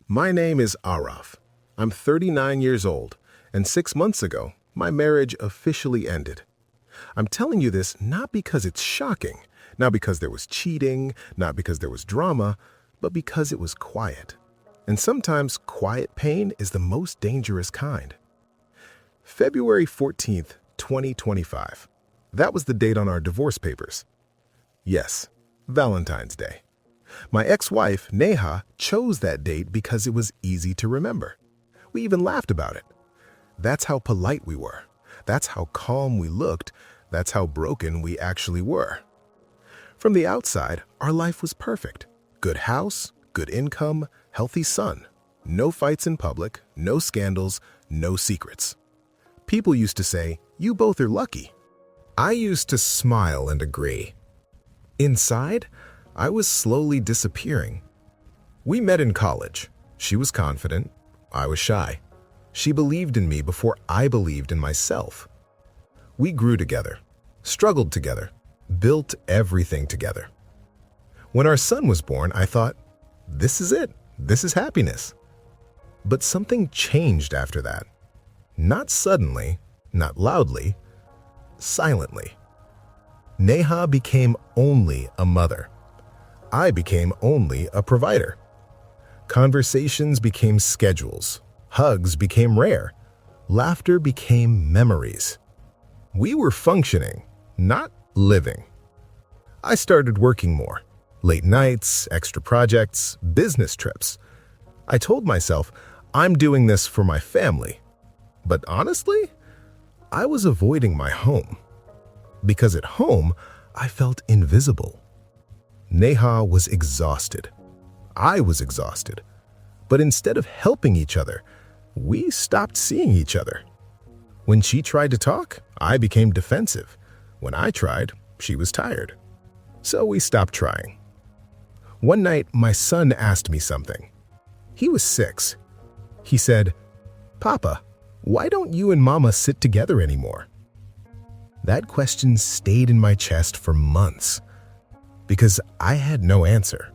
My name is Araf. I'm 39 years old, and 6 months ago, my marriage officially ended. I'm telling you this not because it's shocking, not because there was cheating, not because there was drama, but because it was quiet. And sometimes quiet pain is the most dangerous kind. February 14th, 2025. That was the date on our divorce papers. Yes, Valentine's Day. My ex-wife, Neha, chose that date because it was easy to remember. We even laughed about it. That's how polite we were. That's how calm we looked. That's how broken we actually were. From the outside, our life was perfect. Good house, good income, healthy son. No fights in public, no scandals, no secrets. People used to say, "You both are lucky." I used to smile and agree. Inside, I was slowly disappearing. We met in college. She was confident. I was shy. She believed in me before I believed in myself. We grew together, struggled together, built everything together. When our son was born, I thought, this is it. This is happiness. But something changed after that. Not suddenly, not loudly, silently. Neha became only a mother. I became only a provider. Conversations became schedules. Hugs became rare. Laughter became memories. We were functioning, not living. I started working more. Late nights, extra projects, business trips. I told myself, I'm doing this for my family. But honestly, I was avoiding my home. Because at home, I felt invisible. Neha was exhausted. I was exhausted. But instead of helping each other, we stopped seeing each other. When she tried to talk, I became defensive. When I tried, she was tired. So we stopped trying. One night, my son asked me something. He was 6. He said, "Papa, why don't you and Mama sit together anymore?" That question stayed in my chest for months because I had no answer.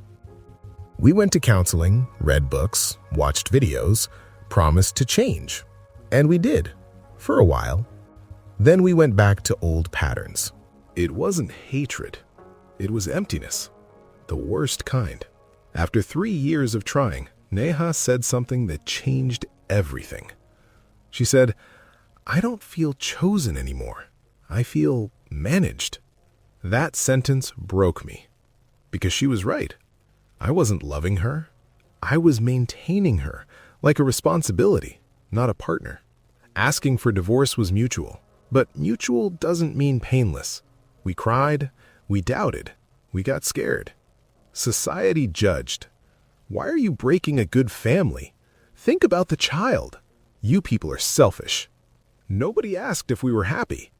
We went to counseling, read books, watched videos, promised to change. And we did, for a while. Then we went back to old patterns. It wasn't hatred. It was emptiness. The worst kind. After 3 years of trying, Neha said something that changed everything. She said, "I don't feel chosen anymore. I feel managed." That sentence broke me. Because she was right. I wasn't loving her. I was maintaining her, like a responsibility, not a partner. Asking for divorce was mutual, but mutual doesn't mean painless. We cried, we doubted, we got scared. Society judged. Why are you breaking a good family? Think about the child. You people are selfish. Nobody asked if we were happy.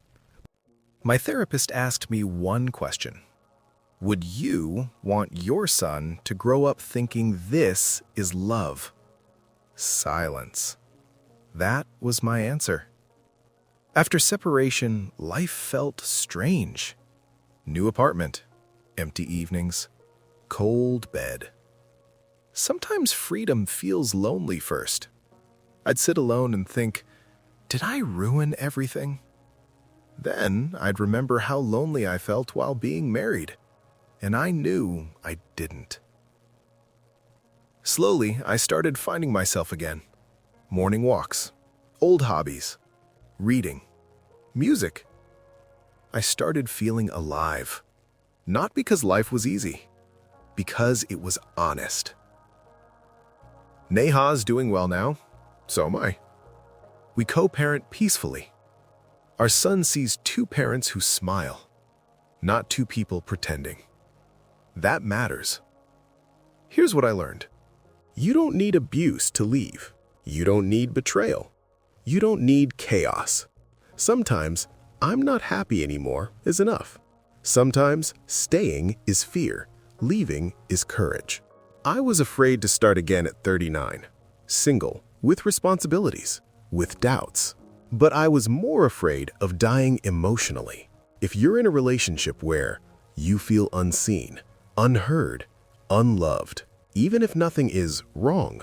My therapist asked me one question. Would you want your son to grow up thinking this is love? Silence. That was my answer. After separation, life felt strange. New apartment, empty evenings, cold bed. Sometimes freedom feels lonely first. I'd sit alone and think, did I ruin everything? Then I'd remember how lonely I felt while being married, and I knew I didn't. Slowly, I started finding myself again. Morning walks, old hobbies, reading, music. I started feeling alive. Not because life was easy, because it was honest. Neha's doing well now, so am I. We co-parent peacefully. Our son sees 2 parents who smile, not 2 people pretending. That matters. Here's what I learned. You don't need abuse to leave. You don't need betrayal. You don't need chaos. Sometimes, "I'm not happy anymore" is enough. Sometimes, staying is fear. Leaving is courage. I was afraid to start again at 39, single, with responsibilities, with doubts. But I was more afraid of dying emotionally. If you're in a relationship where you feel unseen, unheard, unloved, even if nothing is wrong,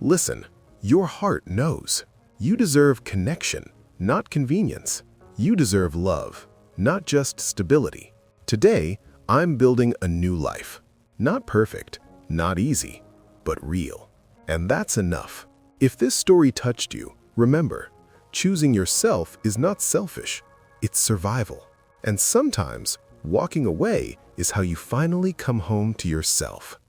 Listen, your heart knows. You deserve connection, not convenience. You deserve love, not just stability. Today, I'm building a new life. Not perfect, not easy, but real. And that's enough. If this story touched you, remember, choosing yourself is not selfish, it's survival. And sometimes, walking away is how you finally come home to yourself.